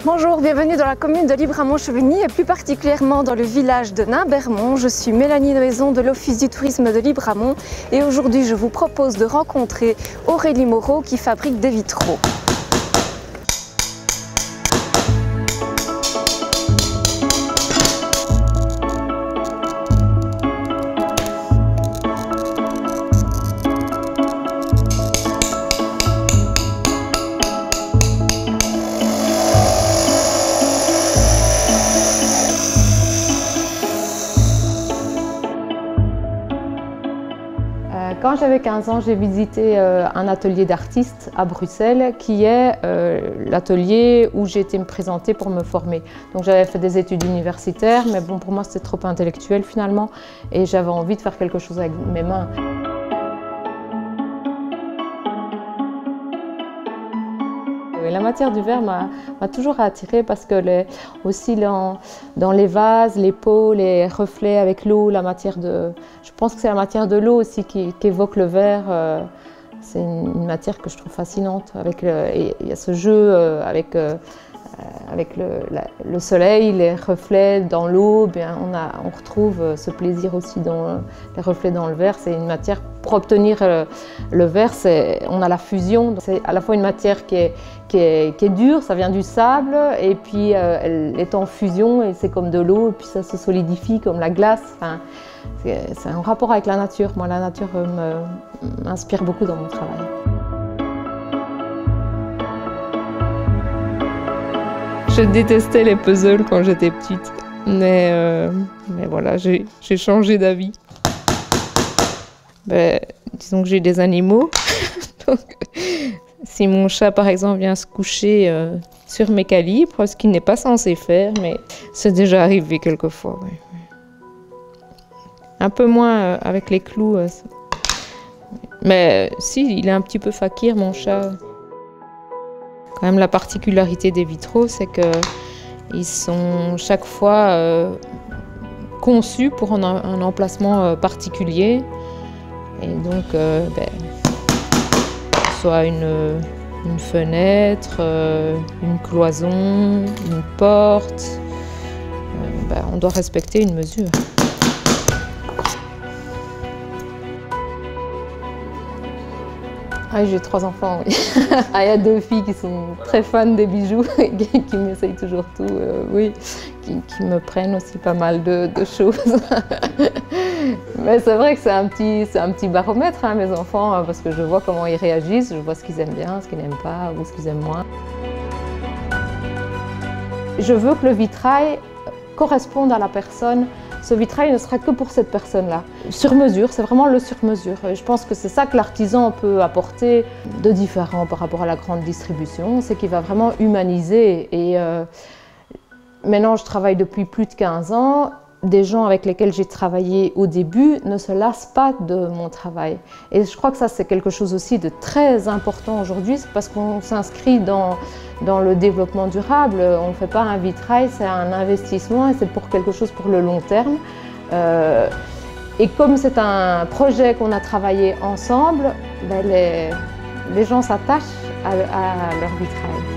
Bonjour, bienvenue dans la commune de Libramont-Chevigny et plus particulièrement dans le village de Nimbermont. Je suis Mélanie Noëzon de l'Office du tourisme de Libramont et aujourd'hui je vous propose de rencontrer Aurélie Moreau qui fabrique des vitraux. Quand j'avais 15 ans, j'ai visité un atelier d'artistes à Bruxelles qui est l'atelier où j'ai été me présenter pour me former. Donc j'avais fait des études universitaires, mais bon, pour moi c'était trop intellectuel finalement et j'avais envie de faire quelque chose avec mes mains. La matière du verre m'a toujours attirée parce que aussi dans les vases, les pots, les reflets avec l'eau, je pense que c'est la matière de l'eau aussi qui évoque le verre. C'est une matière que je trouve fascinante. Il y a ce jeu avec le soleil, les reflets dans l'eau, on retrouve ce plaisir aussi dans les reflets dans le verre. C'est une matière, pour obtenir le verre, on a la fusion. C'est à la fois une matière qui est dure, ça vient du sable, et puis elle est en fusion et c'est comme de l'eau, et puis ça se solidifie comme la glace. Enfin, c'est un rapport avec la nature. Moi, la nature m'inspire beaucoup dans mon travail. Je détestais les puzzles quand j'étais petite, mais voilà, j'ai changé d'avis. Disons que j'ai des animaux, donc si mon chat par exemple vient se coucher sur mes calibres, ce qu'il n'est pas censé faire, mais c'est déjà arrivé quelquefois. Ouais. Un peu moins avec les clous, mais si, il est un petit peu fakir mon chat. Quand même, la particularité des vitraux, c'est qu'ils sont chaque fois conçus pour un emplacement particulier. Et donc, soit une fenêtre, une cloison, une porte, on doit respecter une mesure. Ah, j'ai 3 enfants, oui. Il y a 2 filles qui sont très fans des bijoux et qui m'essayent toujours tout, oui, qui me prennent aussi pas mal de choses. Mais c'est vrai que c'est un petit baromètre, hein, mes enfants, parce que je vois comment ils réagissent, je vois ce qu'ils aiment bien, ce qu'ils n'aiment pas ou ce qu'ils aiment moins. Je veux que le vitrail corresponde à la personne. Ce vitrail ne sera que pour cette personne-là. Sur mesure, c'est vraiment le sur-mesure. Je pense que c'est ça que l'artisan peut apporter de différent par rapport à la grande distribution, c'est qu'il va vraiment humaniser. Et maintenant, je travaille depuis plus de 15 ans. Des gens avec lesquels j'ai travaillé au début ne se lassent pas de mon travail. Et je crois que ça, c'est quelque chose aussi de très important aujourd'hui, c'est parce qu'on s'inscrit dans le développement durable. On ne fait pas un vitrail, c'est un investissement et c'est pour quelque chose pour le long terme. Et comme c'est un projet qu'on a travaillé ensemble, les gens s'attachent à leur vitrail.